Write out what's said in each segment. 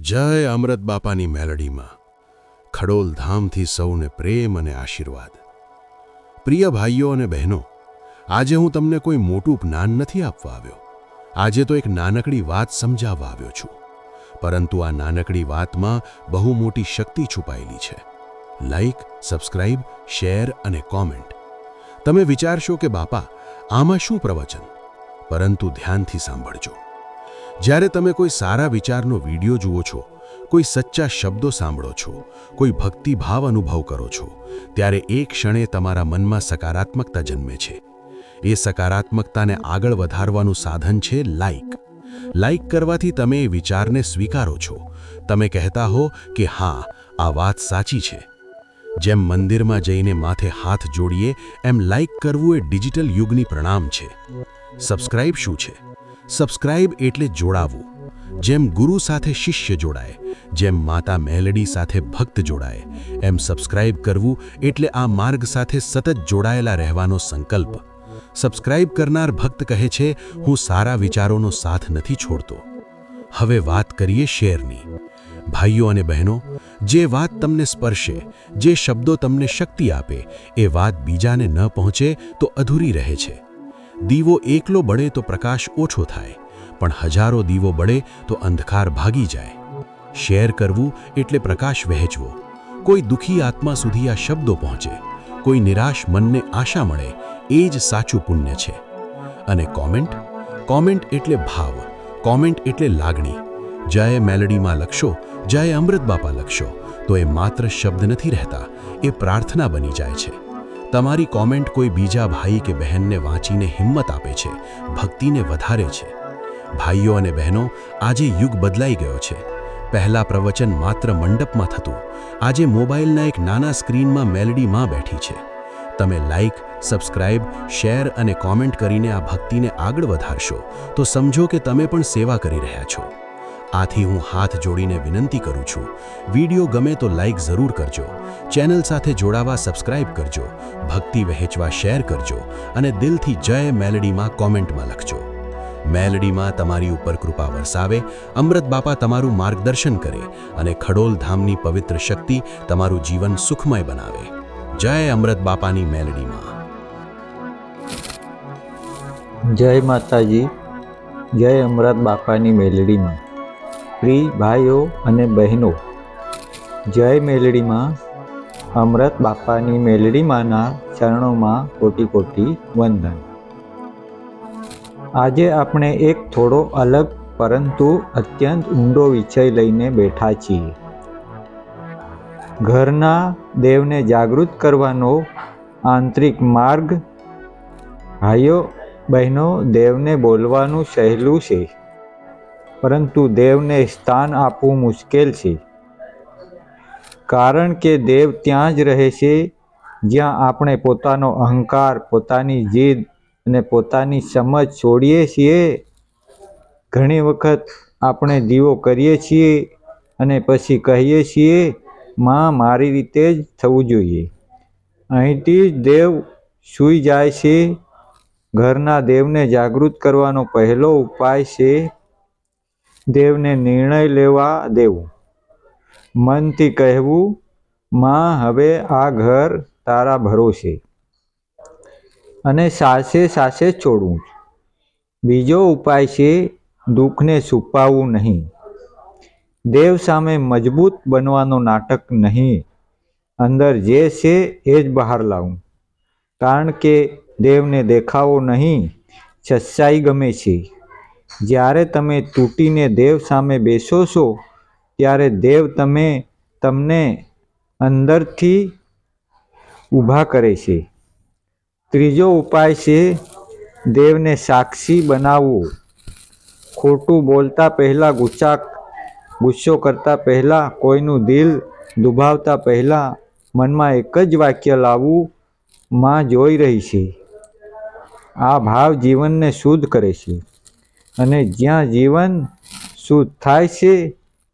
જય અમૃત બાપાની મેલડીમાં ખડોલ ધામથી સૌને પ્રેમ અને આશીર્વાદ। પ્રિય ભાઈઓ અને બહેનો, આજે હું તમને કોઈ મોટું જ્ઞાન નથી આપવા આવ્યો। આજે તો એક નાનકડી વાત સમજાવવા આવ્યો છું, પરંતુ આ નાનકડી વાતમાં બહુ મોટી શક્તિ છુપાયેલી છે। લાઈક, સબસ્ક્રાઇબ, શેર અને કોમેન્ટ। તમે વિચારશો કે બાપા આમાં શું પ્રવચન, પરંતુ ધ્યાનથી સાંભળજો। જ્યારે તમે કોઈ સારા વિચારનો વિડીયો જુઓ છો, કોઈ સચ્ચા શબ્દો સાંભળો છો, કોઈ ભક્તિભાવ અનુભવ કરો છો, ત્યારે એક ક્ષણે તમારા મનમાં સકારાત્મકતા જન્મે છે। એ સકારાત્મકતાને આગળ વધારવાનું સાધન છે લાઈક। લાઈક કરવાથી તમે એ વિચારને સ્વીકારો છો। તમે કહેતા હો કે હા, આ વાત સાચી છે। જેમ મંદિરમાં જઈને માથે હાથ જોડીએ, એમ લાઈક કરવું એ ડિજિટલ યુગની પ્રણામ છે। સબસ્ક્રાઇબ શું છે? સબસ્ક્રાઇબ એટલે જોડાવું। જેમ ગુરુ સાથે શિષ્ય જોડાય, જેમ માતા મેલડી સાથે ભક્ત જોડાય, એમ સબસ્ક્રાઇબ કરવું એટલે આ માર્ગ સાથે સતત જોડાયેલા રહેવાનો સંકલ્પ। સબસ્ક્રાઇબ કરનાર ભક્ત કહે છે, હું સારા વિચારોનો સાથ નથી છોડતો। હવે વાત કરીએ શેરની। ભાઈઓ અને બહેનો, જે વાત તમને સ્પર્શે, જે શબ્દો તમને શક્તિ આપે, એ વાત બીજાને ન પહોંચે તો અધૂરી રહે છે। દીવો એકલો બળે તો પ્રકાશ ઓછો થાય, પણ હજારો દીવો બળે તો અંધકાર ભાગી જાય। શેર કરવું એટલે પ્રકાશ વહેંચવો। કોઈ દુઃખી આત્મા સુધી આ શબ્દો પહોંચે, કોઈ નિરાશ મનને આશા મળે, એ જ સાચું પુણ્ય છે। અને કોમેન્ટ? કોમેન્ટ એટલે ભાવ, કોમેન્ટ એટલે લાગણી। જય મેલડીમાં લખશો, જય અમૃત બાપા લખશો, તો એ માત્ર શબ્દ નથી રહેતા, એ પ્રાર્થના બની જાય છે। તમારી કોમેન્ટ કોઈ બીજા ભાઈ કે બહેનને વાંચીને હિંમત આપે છે, ભક્તિને વધારે છે। ભાઈઓ અને બહેનો, આજે યુગ બદલાઈ ગયો છે। પહેલાં પ્રવચન માત્ર મંડપમાં થતું, આજે મોબાઈલના એક નાના સ્ક્રીનમાં મેલડી માં બેઠી છે। તમે લાઈક, સબસ્ક્રાઇબ, શેર અને કોમેન્ટ કરીને આ ભક્તિને આગળ વધારશો તો સમજો કે તમે પણ સેવા કરી રહ્યા છો। આથી હું હાથ જોડીને વિનંતી કરું છું, વિડીયો ગમે તો લાઈક જરૂર કરજો, ચેનલ સાથે જોડાવા સબસ્ક્રાઇબ કરજો, ભક્તિ વહેંચવા શેર કરજો અને દિલથી જય મેલડીમાં કોમેન્ટમાં લખજો। મેલડીમાં તમારી ઉપર કૃપા વરસાવે, અમૃત બાપા તમારું માર્ગદર્શન કરે અને ખડોલ ધામની પવિત્ર શક્તિ તમારું જીવન સુખમય બનાવે। જય અમૃત બાપાની મેલડીમાં। જય માતાજી, જય અમૃત બાપાની મેલડીમાં। પ્રિય ભાઈઓ અને બહેનો, જય મેલડીમાં। અમૃત બાપાની મેલડીમાંના ચરણોમાં કોટી કોટી વંદન। આજે આપણે એક થોડો અલગ પરંતુ અત્યંત ઊંડો વિષય લઈને બેઠા છીએ। ઘરના દેવને જાગૃત કરવાનો આંતરિક માર્ગ। ભાઈઓ બહેનો, દેવને બોલવાનું સહેલું છે, પરંતુ દેવને સ્થાન આપવું મુશ્કેલ છે। કારણ કે દેવ ત્યાં જ રહે છે જ્યાં આપણે પોતાનો અહંકાર, પોતાની જીદ અને પોતાની સમજ છોડીએ છીએ। ઘણી વખત આપણે દીવો કરીએ છીએ અને પછી કહીએ છીએ, માં મારી રીતે જ થવું જોઈએ। અહીંથી જ દેવ સૂઈ જાય છે। ઘરના દેવને જાગૃત કરવાનો પહેલો ઉપાય છે દેવને નિર્ણય લેવા દેવું। મનથી કહેવું, માં હવે આ ઘર તારા ભરોસે, અને સાસે સાસે છોડવું। બીજો ઉપાય છે દુઃખને છુપાવવું નહીં। દેવ સામે મજબૂત બનવાનો નાટક નહીં, અંદર જે છે એ જ બહાર લાવવું। કારણ કે દેવને દેખાવો નહીં, સચ્ચાઈ ગમે છે। જ્યારે તમે તૂટીને દેવ સામે બેસો છો, ત્યારે દેવ તમને અંદરથી ઊભા કરે છે। ત્રીજો ઉપાય છે દેવને સાક્ષી બનાવવો। ખોટું બોલતા પહેલાં, ગુસ્સો કરતા પહેલાં, કોઈનું દિલ દુભાવતા પહેલાં મનમાં એક જ વાક્ય લાવવું, માં જોઈ રહી છે। આ ભાવ જીવનને શુદ્ધ કરે છે, અને જ્યાં જીવન શુદ્ધ થાય છે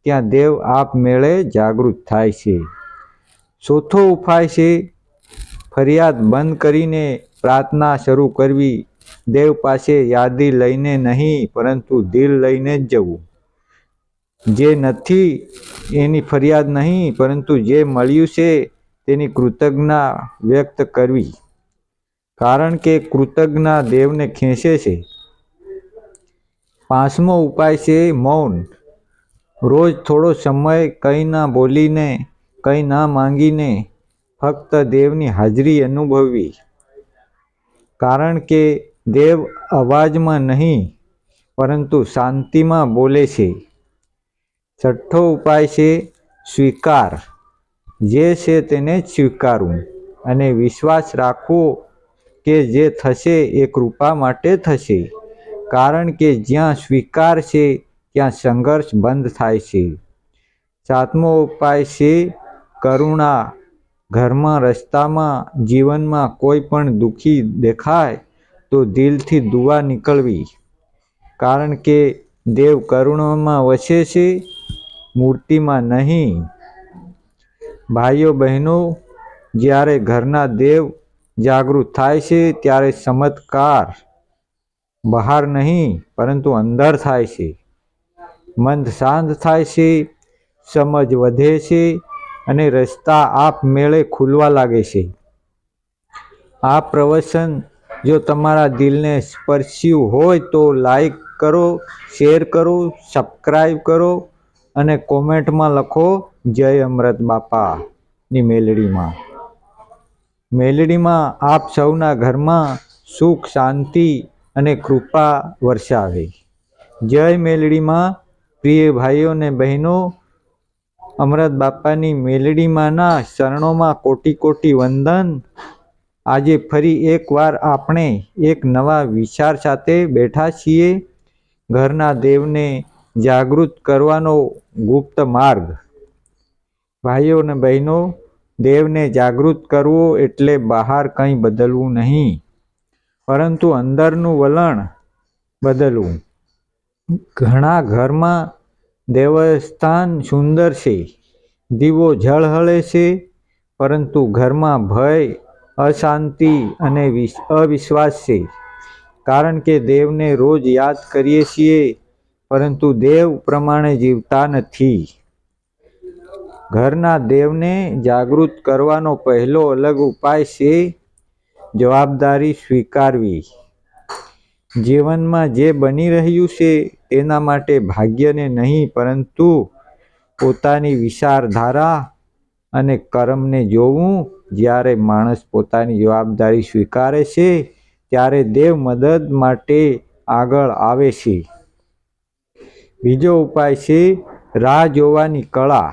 ત્યાં દેવ આપમેળે જાગૃત થાય છે। ચોથો ઉપાય છે ફરિયાદ બંધ કરીને પ્રાર્થના શરૂ કરવી। દેવ પાસે યાદી લઈને નહીં, પરંતુ દિલ લઈને જ જવું। જે નથી એની ફરિયાદ નહીં, પરંતુ જે મળ્યું છે તેની કૃતજ્ઞતા વ્યક્ત કરવી, કારણ કે કૃતજ્ઞતા દેવને ખેંચે છે. 5મો ઉપાય છે મૌન. રોજ થોડો સમય કંઈ ના બોલીને, કંઈ ના માંગીને ફક્ત દેવની હાજરી અનુભવવી, કારણ કે દેવ અવાજમાં નહીં પરંતુ શાંતિમાં બોલે છે. 6થો ઉપાય છે સ્વીકાર. જે છે તેને જ સ્વીકારવું અને વિશ્વાસ રાખવો કે જે થશે એ કૃપા માટે થશે, કારણ કે જ્યાં સ્વીકાર છે ત્યાં સંઘર્ષ બંધ થાય છે. 7મો ઉપાય છે કરુણા. ઘરમાં, રસ્તામાં, જીવનમાં કોઈ પણ દુઃખી દેખાય તો દિલથી દુઆ નીકળવી, કારણ કે દેવ કરુણામાં વસે છે, મૂર્તિમાં નહીં. ભાઈઓ બહેનો, જ્યારે ઘરના દેવ જાગૃત થાય છે ત્યારે ચમત્કાર બહાર નહીં પરંતુ અંદર થાય છે. મન શાંત થાય છે, સમજ વધે છે અને રસ્તા આપમેળે ખુલવા લાગે છે. આ પ્રવચન જો તમારા દિલને સ્પર્શ્યું હોય તો લાઈક કરો, શેર કરો, સબસ્ક્રાઈબ કરો અને કોમેન્ટમાં લખો જય અમૃત બાપાની મેલડીમાં. મેલડીમાં આપ સૌના ઘરમાં સુખ, શાંતિ અને કૃપા વરસાવે. જય મેલડીમાં. પ્રિય ભાઈઓ અને બહેનો, અમૃત બાપાની મેલડીમાંના ચરણોમાં કોટી કોટી વંદન. આજે ફરી એકવાર આપણે એક નવા વિચાર સાથે બેઠા છીએ. ઘરના દેવને જાગૃત કરવાનો ગુપ્ત માર્ગ. ભાઈઓ અને બહેનો, દેવને જાગૃત કરવો એટલે બહાર કંઈ બદલવું નહીં, પરંતુ અંદરનું વલણ બદલવું. ઘણા ઘરમાં દેવસ્થાન સુંદર છે, દીવો ઝળહળે છે, પરંતુ ઘરમાં ભય, અશાંતિ અને અવિશ્વાસ છે, કારણ કે દેવને રોજ યાદ કરીએ છીએ પરંતુ દેવ પ્રમાણે જીવતા નથી. ઘરના દેવને જાગૃત કરવાનો પહેલો અલગ ઉપાય છે જવાબદારી સ્વીકારવી. જીવનમાં જે બની રહ્યું છે તેના માટે ભાગ્યને નહીં પરંતુ પોતાની વિચારધારા અને કર્મને જોવું. જ્યારે માણસ પોતાની જવાબદારી સ્વીકારે છે ત્યારે દેવ મદદ માટે આગળ આવે છે. બીજો ઉપાય છે રાહ જોવાની કળા.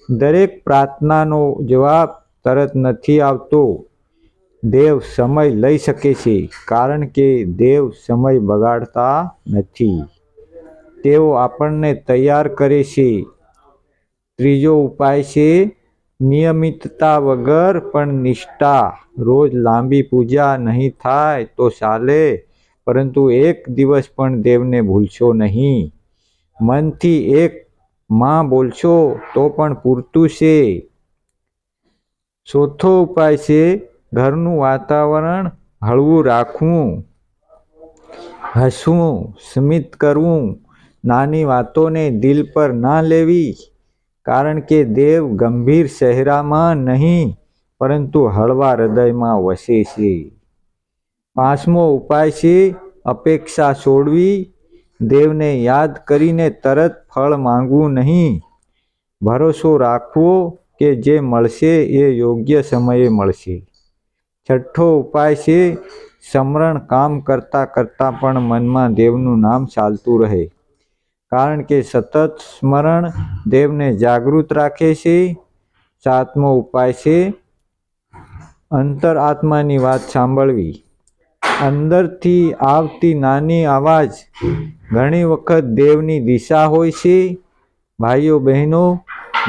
દરેક પ્રાર્થનાનો જવાબ તરત નથી આવતો. દેવ સમય લઈ શકે છે, કારણ કે દેવ સમય બગાડતા નથી. તેઓ આપણને તૈયાર કરે છે. ત્રીજો ઉપાય છે નિયમિતતા વગર પણ નિષ્ઠા. રોજ લાંબી પૂજા નહીં થાય તો ચાલે, પરંતુ એક દિવસ પણ દેવને ભૂલશો નહીં. મનથી એક માં બોલશો તો પણ પૂરતું છે. ચોથો ઉપાય છે ઘરનું વાતાવરણ હળવું રાખવું. હસવું, સ્મિત કરવું, નાની વાતોને દિલ પર ના લેવી, કારણ કે દેવ ગંભીર ચહેરામાં નહીં પરંતુ હળવા હૃદયમાં વસે છે. 5મો ઉપાય છે અપેક્ષા છોડવી. દેવને યાદ કરીને તરત ફળ માંગવું નહીં. ભરોસો રાખવો કે જે મળશે એ યોગ્ય સમયે મળશે. 6થો ઉપાય છે સ્મરણ. કામ કરતાં કરતાં પણ મનમાં દેવનું નામ ચાલતું રહે, કારણ કે સતત સ્મરણ દેવને જાગૃત રાખે છે. 7મો ઉપાય છે અંતરાત્માની વાત સાંભળવી. અંદરથી આવતી નાની અવાજ ઘણી વખત દેવની દિશા હોય છે. ભાઈઓ બહેનો,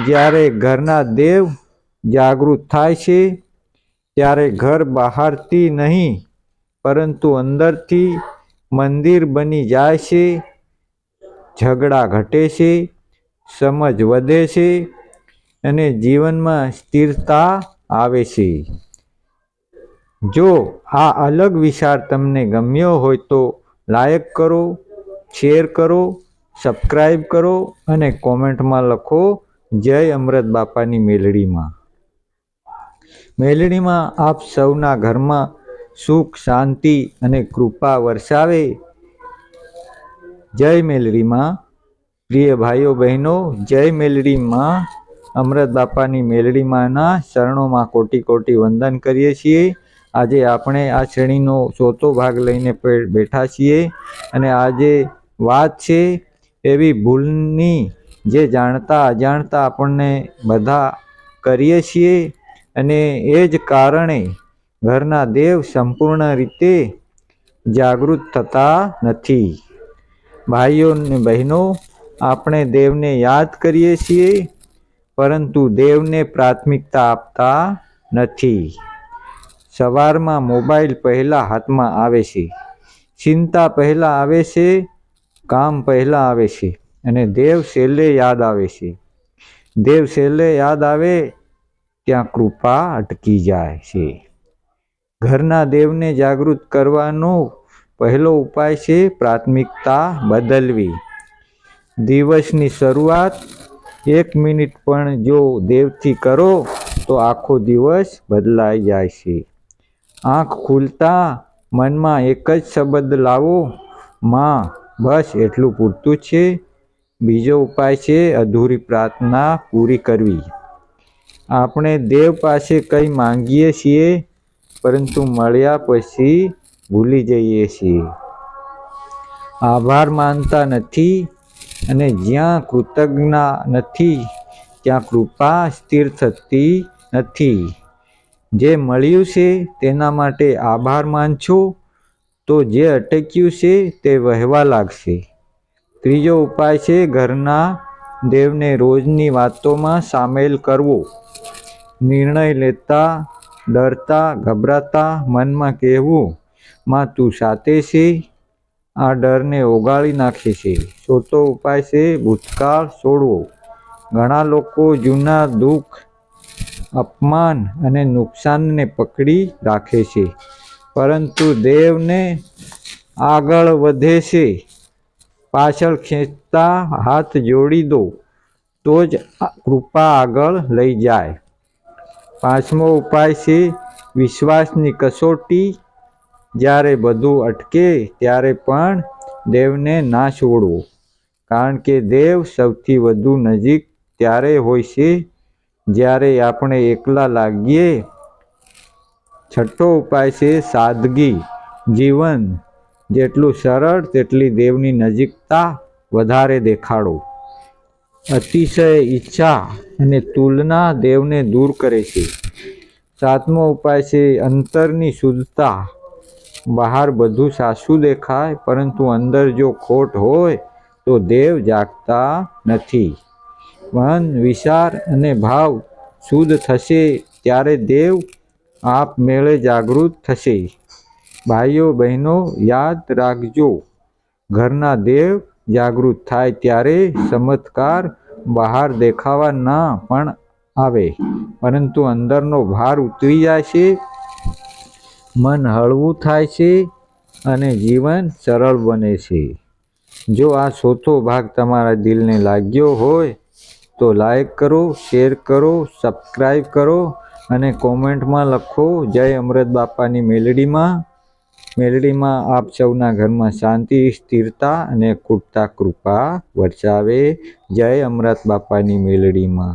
જ્યારે ઘરના દેવ જાગૃત થાય છે ત્યારે ઘર બહારથી નહીં પરંતુ અંદરથી મંદિર બની જાય છે. ઝઘડા ઘટે છે, સમજ વધે છે અને જીવનમાં સ્થિરતા આવે છે. જો આ અલગ વિચાર તમને ગમ્યો હોય તો લાઈક કરો, શેર કરો, સબસ્ક્રાઈબ કરો અને કોમેન્ટમાં લખો જય અમૃત બાપાની મેલડીમાં. મેલડીમાં આપ સૌના ઘરમાં સુખ, શાંતિ અને કૃપા વરસાવે. જય મેલડીમાં. પ્રિય ભાઈઓ બહેનો, જય મેલડીમાં. અમૃત બાપાની મેલડીમાંના શરણોમાં કોટી કોટી વંદન કરીએ છીએ. આજે આપણે આ શ્રેણીનો 4થો ભાગ લઈને બેઠા છીએ અને આજે વાત છે એવી ભૂલની જે જાણતા અજાણતા આપણને બધા કરીએ છીએ અને એ જ કારણે ઘરના દેવ સંપૂર્ણ રીતે જાગૃત થતા નથી. ભાઈઓ અને બહેનો, આપણે દેવને યાદ કરીએ છીએ પરંતુ દેવને પ્રાથમિકતા આપતા નથી. સવારમાં મોબાઈલ પહેલાં હાથમાં આવે છે, ચિંતા પહેલાં આવે છે, કામ પહેલાં આવે છે અને દેવ છેલ્લે યાદ આવે છે. દેવ છેલ્લે યાદ આવે ત્યાં કૃપા અટકી જાય છે. ઘરના દેવને જાગૃત કરવાનો પહેલો ઉપાય છે પ્રાથમિકતા બદલવી. દિવસની શરૂઆત 1 મિનિટ પણ જો દેવથી કરો તો આખો દિવસ બદલાઈ જાય છે. આંખ ખુલતા મનમાં એક જ શબ્દ લાવો, માં. બસ એટલું પૂરતું છે. બીજો ઉપાય છે અધૂરી પ્રાર્થના પૂરી કરવી. આપણે દેવ પાસે કંઈ માંગીએ છીએ પરંતુ મળ્યા પછી ભૂલી જઈએ છીએ, આભાર માનતા નથી અને જ્યાં કૃતજ્ઞતા નથી ત્યાં કૃપા સ્થિર થતી નથી. જે મળ્યું છે તેના માટે આભાર માનશો તો જે અટક્યું છે તે વહેવા લાગશે. ત્રીજો ઉપાય છે ઘરના દેવને રોજની વાતોમાં સામેલ કરવો. નિર્ણય લેતા ડરતા ગભરાતા મનમાં કહેવું, માં તું સાથે છે. આ ડરને ઓગાળી નાખે છે. ચોથો ઉપાય છે ભૂતકાળ છોડવો. ઘણા લોકો જૂના દુઃખ, અપમાન અને નુકસાનને પકડી રાખે છે પરંતુ દેવને આગળ વધે છે. પાછળ ખેંચતા હાથ જોડી દો તો જ કૃપા આગળ લઈ જાય. પાંચમો ઉપાય છે વિશ્વાસની કસોટી. જ્યારે બધું અટકે ત્યારે પણ દેવને ના છોડવો, કારણ કે દેવ સૌથી વધુ નજીક ત્યારે હોય છે જ્યારે આપણે એકલા લાગીએ. છઠ્ઠો ઉપાય છે સાદગી. જીવન જેટલું સરળ તેટલી દેવની નજીકતા વધારે દેખાડો. અતિશય ઈચ્છા અને તુલના દેવને દૂર કરે છે. સાતમો ઉપાય છે અંતરની શુદ્ધતા. બહાર બધું સાચું દેખાય પરંતુ અંદર જો ખોટ હોય તો દેવ જાગતા નથી. મન, વિચાર અને ભાવ શુદ્ધ થશે ત્યારે દેવ આપમેળે જાગૃત થશે. ભાઈઓ બહેનો, યાદ રાખજો, ઘરના દેવ જાગૃત થાય ત્યારે ચમત્કાર બહાર દેખાવા ના પણ આવે પરંતુ અંદરનો ભાર ઉતરી જાય છે, મન હળવું થાય છે અને જીવન સરળ બને છે. જો આ 4થો ભાગ તમારા દિલને લાગ્યો હોય તો લાઈક કરો, શેર કરો, સબસ્ક્રાઈબ કરો અને કોમેન્ટમાં લખો જય અમૃત બાપાની મેલડીમાં. મેલડીમાં આપ સૌના ઘરમાં શાંતિ, સ્થિરતા અને અખૂટતા કૃપા વરસાવે. જય અમૃત બાપાની મેલડીમાં.